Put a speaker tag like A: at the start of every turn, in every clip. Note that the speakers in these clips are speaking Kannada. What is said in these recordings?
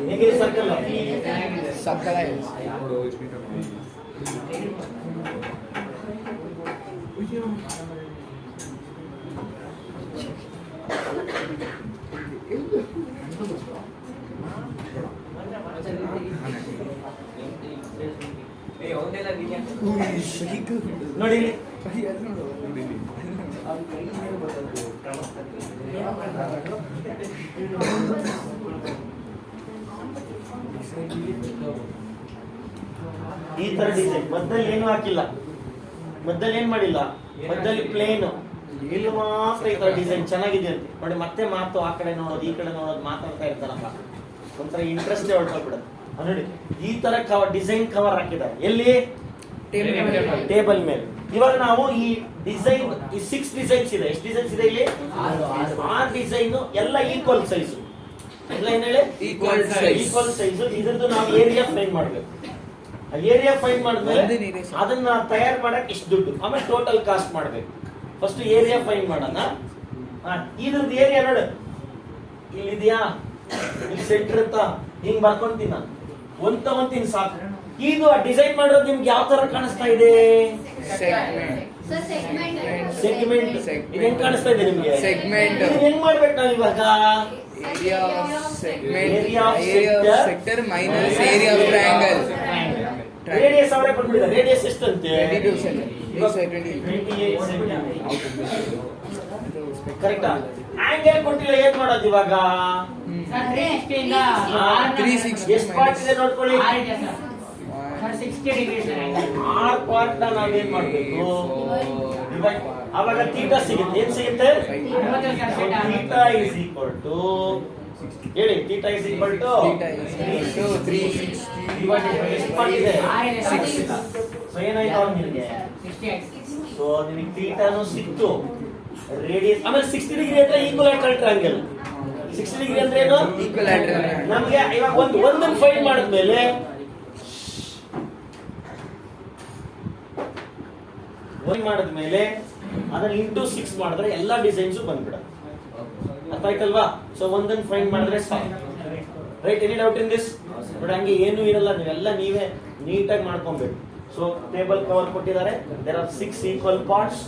A: ಹೇಗೆ ಸರ್ಕಲ್
B: ಸರ್ಕಲ್
A: ನೋಡಿ ಈ ತರ ಡಿಸೈನ್ ಮಧ್ಯದಲ್ಲಿ ಏನು ಹಾಕಿಲ್ಲ, ಮಧ್ಯದಲ್ಲಿ ಏನ್ ಮಾಡಿಲ್ಲ, ಮಧ್ಯದಲ್ಲಿ ಪ್ಲೇನ್, ಇಲ್ಲಿ ಮಾತ್ರ ಈ ತರ ಡಿಸೈನ್ ಚೆನ್ನಾಗಿದೆ ಅಂತ ನೋಡಿ. ಮತ್ತೆ ಮಾತು ಆ ಕಡೆ ನೋಡೋದು ಈ ಕಡೆ ನೋಡೋದು ಮಾತಾಡ್ತಾ ಇರ್ತಾರಪ್ಪ, ಒಂಥರ ಇಂಟ್ರೆಸ್ಟ್ ಹೊರಟೋಗ್ಬಿಡುತ್ತೆ ನೋಡಿ. ಈ ತರ ಡಿಸೈನ್ ಕವರ್ ಹಾಕಿದ್ದಾರೆ ಎಲ್ಲಿ, ಟೇಬಲ್ ಮೇಲೆ. ಇವಾಗ ನಾವು ಈ ಡಿಸೈನ್, ಈ 6 ಡಿಸೈನ್ಸ್ ಇದೆ. ಎಷ್ಟು ಡಿಸೈನ್ಸ್ ಇದೆ ಇಲ್ಲಿ? 6 ಡಿಸೈನ್, ಎಲ್ಲ ಈಕ್ವಲ್ ಸೈಜ್, ಎಲ್ಲ ಏನ್ ಹೇಳಿ ಈಕ್ವಲ್ ಸೈಜ್. ಇದ್ರದ್ದು ನಾವು ಏರಿಯಾ ಫೈಂಡ್ ಮಾಡ್ಬೇಕು. ಏರಿಯಾ ಫೈಂಡ್ ಮಾಡಿದ್ಮೇಲೆ ಅದನ್ನ ತಯಾರು ಮಾಡಕ್ ಇಷ್ಟು ದುಡ್ಡು, ಆಮೇಲೆ ಟೋಟಲ್ ಕಾಸ್ಟ್ ಮಾಡ್ಬೇಕು. ಫಸ್ಟ್ ಏರಿಯಾ ಫೈಂಡ್ ಮಾಡೋಣ. ಇದ್ರದ್ದು ಏರಿಯಾ ನೋಡು, ಇಲ್ಲಿದ್ಯಾ, ಇಲ್ಲಿ ಸೆಂಟರ್ ಅಂತ ಹಿಂಗ್ ಬರ್ಕೊಂತೀನಿ ನಾನು, ಒಂತೀನಿ ಸಾಕು. ಇದು ಡಿಸೈನ್ ಮಾಡೋದು ನಿಮ್ಗೆ ಯಾವ ತರ ಕಾಣಿಸ್ತಾ ಇದೆ? ಸೆಗ್ಮೆಂಟ್. ಇದು ಹೆಂಗ್ ಕಾಣಿಸ್ತಾ ಇದೆ ನಿಮ್ಗೆ? ಸೆಗ್ಮೆಂಟ್. ಹೆಂಗ್ ಮಾಡ್ಬೇಕು ನಾವು ಇವಾಗ?
B: area of sector minus area of triangle.
A: Radius ಅವರೇ ಬಂದ್ಬಿಟ್ಟಿದ್ದಾರೆ. ರೇಡಿಯಸ್ ಎಷ್ಟು ಅಂತೆ? 28 ಕರೆಕ್ಟಾ? ಆಂಗಲ್ ಕೊಟ್ಟಿಲ್ಲ, ಏನ್ ಮಾಡೋದು ಇವಾಗ?
B: 360
A: ಎಷ್ಟು ಪಾರ್ಟ್ ಇದೆ ನೋಡ್ಕೊಳ್ಳಿ. 6 ಪಾರ್ಟ್ ನಾವೇನ್ ಮಾಡ್ಬೇಕು? ಅವಾಗ ಥೀಟಾ ಸಿಗುತ್ತೆ. ಏನ್ ಸಿಗುತ್ತೆ? ಥೀಟಾ ಇಸ್ ಈಕ್ವಲ್ ಟು, ಹೇಳಿ, ಥೀಟಾ ಇಸ್ ಈಕ್ವಲ್ ಟು
B: 360
A: ಎಷ್ಟು ಪಾರ್ಟ್ ಇದೆ? 6. ಸೊ ಏನಾಯ್ತು ಅವಾಗ ನಿಮಗೆ? ಸೊ ನಿಮಗೆ ಥೀಟಾನು ಸಿಕ್ತು, ರೇಡಿಯಸ್, ಆಮೇಲೆ 60 ಡಿಗ್ರಿ ಅಂದ್ರೆ ಈಕ್ವಲಾಟರಲ್ ಟ್ರಯಾಂಗಲ್. 60 ಡಿಗ್ರಿ ಅಂದ್ರೆ ಏನು?
B: ಈಕ್ವಲಾಟರಲ್.
A: ನಮಗೆ ಇವಾಗ ಒಂದನ್ನು ಫೈಂಡ್ ಮಾಡಿದ್ಮೇಲೆ ಅದನ್ನ ಇಂಟು 6 ಮಾಡಿದ್ರೆ ಎಲ್ಲಾ ಡಿಸೈನ್ಸ್ ಬಂದ್ಬಿಡುತ್ತೆ. ಅರ್ಥ ಆಯ್ತಲ್ವಾ? ಸೊ ಒಂದನ್ನು ಫೈಂಡ್ ಮಾಡಿದ್ರೆ ಸಾಕು. Right? Any doubt in this? ನೋಡಿ, ಹಂಗೆ ಏನು ಇರಲ್ಲ, ನೀವೇ ನೀಟಾಗಿ ಮಾಡ್ಕೊಬೇಕು. ಸೊ ಟೇಬಲ್ ಕವರ್ ಕೊಟ್ಟಿದ್ದಾರೆ. There are 6 equal parts.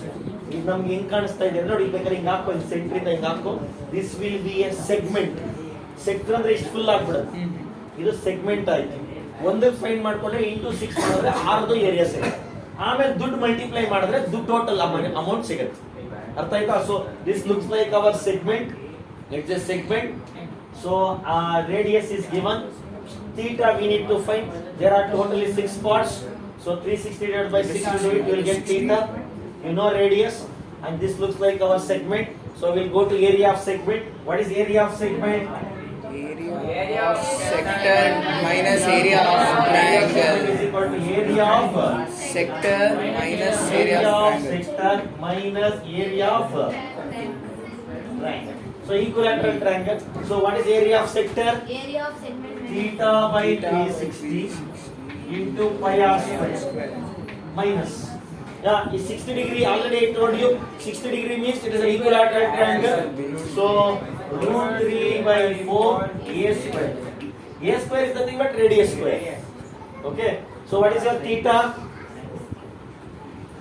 A: ಇದು ನಮ್ಗೆ ಹೆಂಗ್ ಕಾಣಿಸ್ತಾ ಇದೆ ನೋಡಿ, ಬೇಕಾದ್ರೆ ಹಿಂಗ್ ಹಾಕೋ, ಇಲ್ಲಿ ಸೆಂಟರ್ ಇಂದ ಹಿಂಗ್ ಹಾಕೋ. This will be A segment. Sector ಅಂದ್ರೆ ಇಷ್ಟು ಫುಲ್ ಆಗ್ಬಿಡುತ್ತೆ. ಇದು ಸೆಗ್ಮೆಂಟ್ ಆಯ್ತು. ಒಂದನ್ನು ಫೈಂಡ್ ಮಾಡ್ಕೊಂಡ್ರೆ ಇಂಟು 6 ಮಾಡಿದ್ರೆ 6 ಏರಿಯಾ ಸಿಗುತ್ತೆ. ಆಮೇಲೆ ದುಡ್ಡು ಮಲ್ಟಿಪ್ಲೈ ಮಾಡಿದ್ರೆ ದುಡ್ಡು ಟೋಟಲ್ ಅಮೌಂಟ್ ಸಿಗುತ್ತೆ. ಅರ್ಥ ಆಯ್ತಾ? So this looks like our segment. It's A segment. So radius is given. Theta we need to find. There are totally 6 parts. So 360 divided by 6 you will get theta. You know radius, and this looks like our segment. So we'll go to area of segment. What is area of segment?
B: Area of sector minus area of triangle
A: is equal to area of
B: sector minus area of
A: sector minus area of triangle. So equilateral triangle. So what is area of sector?
C: Area of segment
A: Theta by 360 into pi r square minus. Yeah, is 60 degree. Already I told you 60 degree means it is an equilateral triangle. So root 3 by 4 a square. A square is nothing but radius square. Okay. So what is your theta?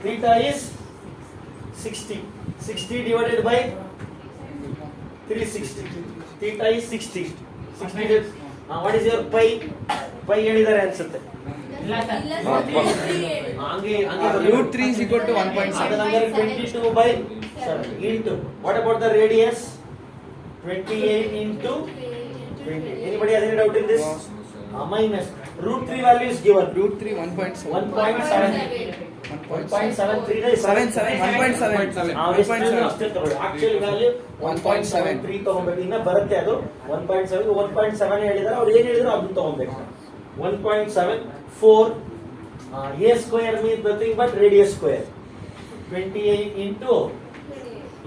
A: Theta is 60. 60 divided by 360. Theta is 60. 60 is, what is your pi? Pi ಹೇಳಿದ್ದಾರೆ ಅನ್ಸುತ್ತೆ.
B: root 3 is equal to 1.7.
A: 22 by 7 into. What about the radius? 28 into 20. Anybody has any doubt in this? Minus. Root 3 value is given.
B: root 3 1.7.
A: 1.73 is
B: 1.7.
A: Actual value 1.73 ತಗೊಬೇಕು. ಇನ್ನ ಬರುತ್ತೆ ಅದು 1.7. 1.7 ಹೇಳಿದಾರೆ, ಅವ್ರು ಏನ್ ಹೇಳಿದ್ರು ಅದನ್ನ ತಗೊಬೇಕು. 1.74 a square means nothing but radius square. 28 into,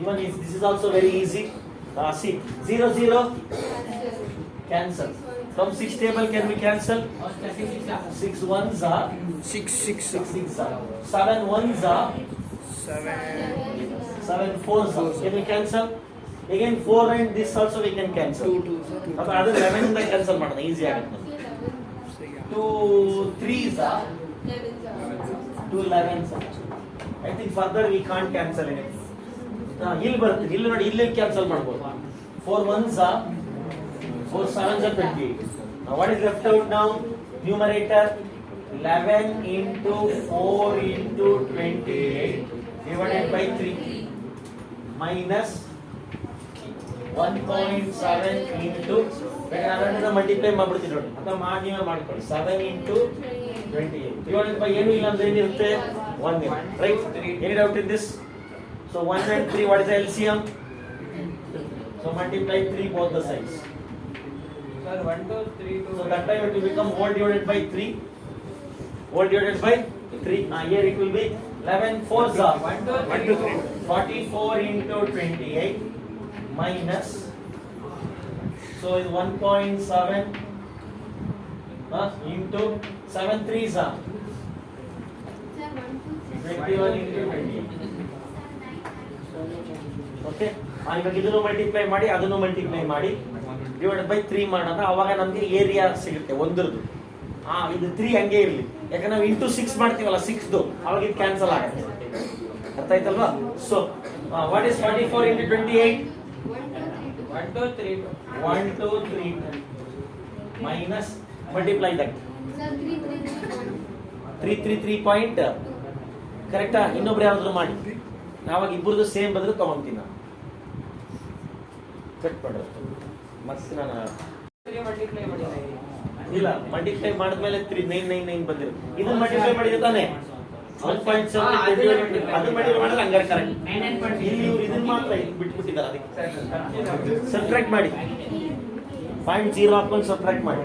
A: even if this is also very easy. See, 0 0 cancel. From 6 table can we cancel? 6 ones are
B: 6 6
A: 6 6 are 7 ones are
B: 7
A: 7 4s. Can we cancel? Again 4 and this also we can cancel.
B: 2 2 sir.
A: ಅದು 11 ಇಂದ ಕ್ಯಾನ್ಸಲ್ ಮಾಡೋಣ, ಈಸಿ ಆಗುತ್ತೆ. 2 3s are 2 11s. I think further we can't cancel anything. ಇಲ್ಲಿ ಬರುತ್ತೆ, ಇಲ್ಲಿ ನೋಡಿ, ಇಲ್ಲಿ ಕ್ಯಾನ್ಸಲ್ ಮಾಡ್ಬೋದು. 4 1s are 4 7s are 28. Now what is left out now? Numerator 11 into 4 into 28 divided by 3 minus 1.7 into ಬೇಕಾದ್ರೆ ಮಲ್ಟಿಪ್ಲೈ ಮಾಡ್ಬಿಡ್ತೀವಿ ನೋಡಿ, ಅಥವಾ ನೀವೇ ಮಾಡ್ಕೊಳ್ಳಿ. 7 into 28 divided by ಏನು ಇಲ್ಲ ಅಂದ್ರೆ ಏನಿರುತ್ತೆ 1 right. Any doubt in this? So 1 and 3, what is the LCM? So multiply 3 both the sides.
C: Sir, 1 2 3 2.
A: So that time it will become whole divided by 3. Whole divided by 3. Here it will be 11 4s are
C: 1 2 3
A: 44 into 28 minus. So is 1.7 into 7 3s are 21 into 28. Okay. ಇವಾಗ ಇದನ್ನು ಮಲ್ಟಿಪ್ಲೈ ಮಾಡಿ ಅದನ್ನು ಮಲ್ಟಿಪ್ಲೈ ಮಾಡಿ ಡಿವೈಡೆಡ್ ಬೈ 3 ಮಾಡೋಣ, ಅವಾಗ ನಮಗೆ ಏರಿಯಾ ಸಿಗುತ್ತೆ ಒಂದರದ್ದು. ಇದು 3 ಹಂಗೆ ಇರಲಿ, ಯಾಕಂದ್ರೆ ನಾವು ಇಂಟು 6 ಮಾಡ್ತೀವಲ್ಲ 6ದು, ಅವಾಗ ಇದು ಕ್ಯಾನ್ಸಲ್ ಆಗುತ್ತೆ. ಅರ್ಥ ಆಯ್ತಲ್ವಾ? So what is 44 into 28?
C: 1 2 3 2.
A: 1 2 3 minus multiply that 333 point ಕರೆಕ್ಟಾ? ಇನ್ನೊಬ್ರು ಯಾರಾದ್ರೂ ಮಾಡಿ, ನಾವಾಗ ಇಬ್ಬರದು ಸೇಮ್ ಬದಲು ತಗೊಂತೀನಿ ನಾನು. ಕಟ್ ಮಾಡೋದು ಮತ್ತೆ ನಾನು
C: 3 ಮಲ್ಟಿಪ್ಲೈ ಮಾಡಿದ್ದೀನಿ.
A: ಇಲ್ಲ, ಮಲ್ಟಿಪ್ಲೈ ಮಾಡಿದ್ಮೇಲೆ 3999 ಬಂದಿರುತ್ತೆ. ಇದನ್ನ ಮಲ್ಟಿಪ್ಲೈ ಮಾಡಿದ್ರೆ ತಾನೆ 1.7 ಅದು ಮಾಡಿದ್ರೆ ಹಂಗಾರೆ ಕರೆಕ್ಟ್. ಇಲ್ಲಿ ಇವ್ರು ಇದನ್ನ ಮಾತ್ರ ಬಿಟ್ಬಿಟ್ಟಿದ್ದಾರೆ, ಅದಕ್ಕೆ ಸಬ್ಟ್ರಾಕ್ಟ್ ಮಾಡಿ 0.0 ಹಾಕೊಂಡು ಸಬ್ಟ್ರಾಕ್ಟ್ ಮಾಡಿ.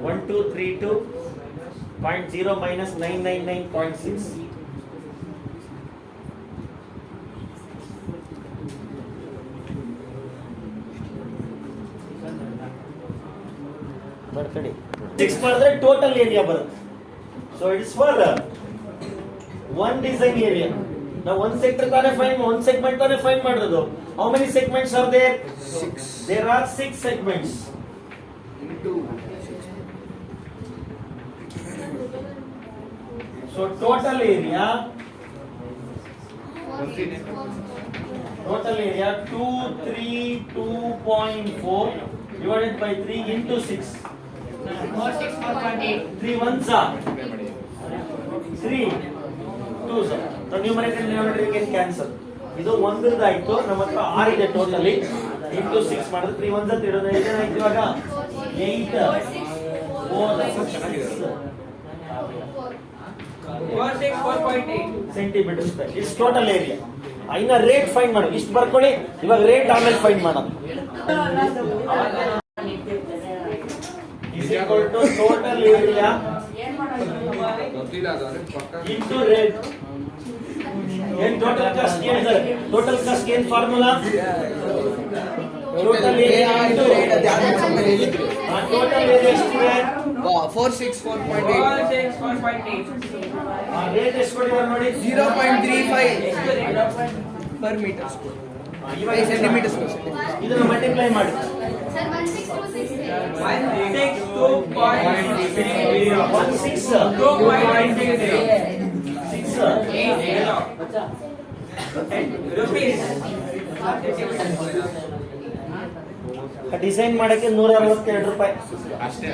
A: 1232 0.0 minus 999.6. ಬರ್ಕಡಿ 6 ಮಾಡಿದ್ರೆ ಟೋಟಲ್ ಏರಿಯಾ ಬರುತ್ತೆ. So it's for one design area. ನಾವು ಒಂದು ಸೆಕ್ಟರ್ ತಾನೇ ಫೈನ್, ಒಂದು ಸೆಗ್ಮೆಂಟ್ ತಾನೇ ಫೈನ್ ಮಾಡೋದು. How many segments are there?
B: 6
A: there are 6 segments.
B: into 6.
A: So total area 232.4 divided by 3 into 6. 3 1s are 3 2s are. So numerator and denominator can cancel. ಇದು ಒಂದರದಾಯ್ತು, ನಮ್ಮ ಹತ್ರ 6 ಇದೆ ಟೋಟಲಿ. into 6 ಮಾಡಿದ್ರೆ 3 1s are 3 ಏನಾಯ್ತು ಇವಾಗ 8 4 6
C: 4.8
A: centimetre square. It's total area. ಇನ್ನ ರೇಟ್ ಫೈಂಡ್ ಮಾಡಿ, ಇಷ್ಟು ಬರ್ಕೊಳ್ಳಿ. ಇವಾಗ ರೇಟ್ ಆಮೇಲೆ ಫೈಂಡ್ ಮಾಡೋಣ. is equal to total area into rate. ಏನ್ ಟೋಟಲ್ ಕಾಸ್ಟ್ ಏನಿದೆ? ಟೋಟಲ್ ಕಾಸ್ಟ್ ಏನ್ formula? Total area into total area ಎಷ್ಟಿದೆ?
B: 464.8.
C: 4.8.
A: ರೇಟ್ ಎಷ್ಟು ಕೊಟ್ಟಿದ್ದಾರೆ ನೋಡಿ?
B: 0.35 per meter square.
A: ಇವಾಗ
B: centimeter square.
A: ಇದನ್ನ ಮಲ್ಟಿಪ್ಲೈ ಮಾಡಿ.
C: 16.6
A: ಡಿಸೈನ್ ಮಾಡಕ್ಕೆ 162 ರೂಪಾಯಿ.
D: ಅಷ್ಟೇ.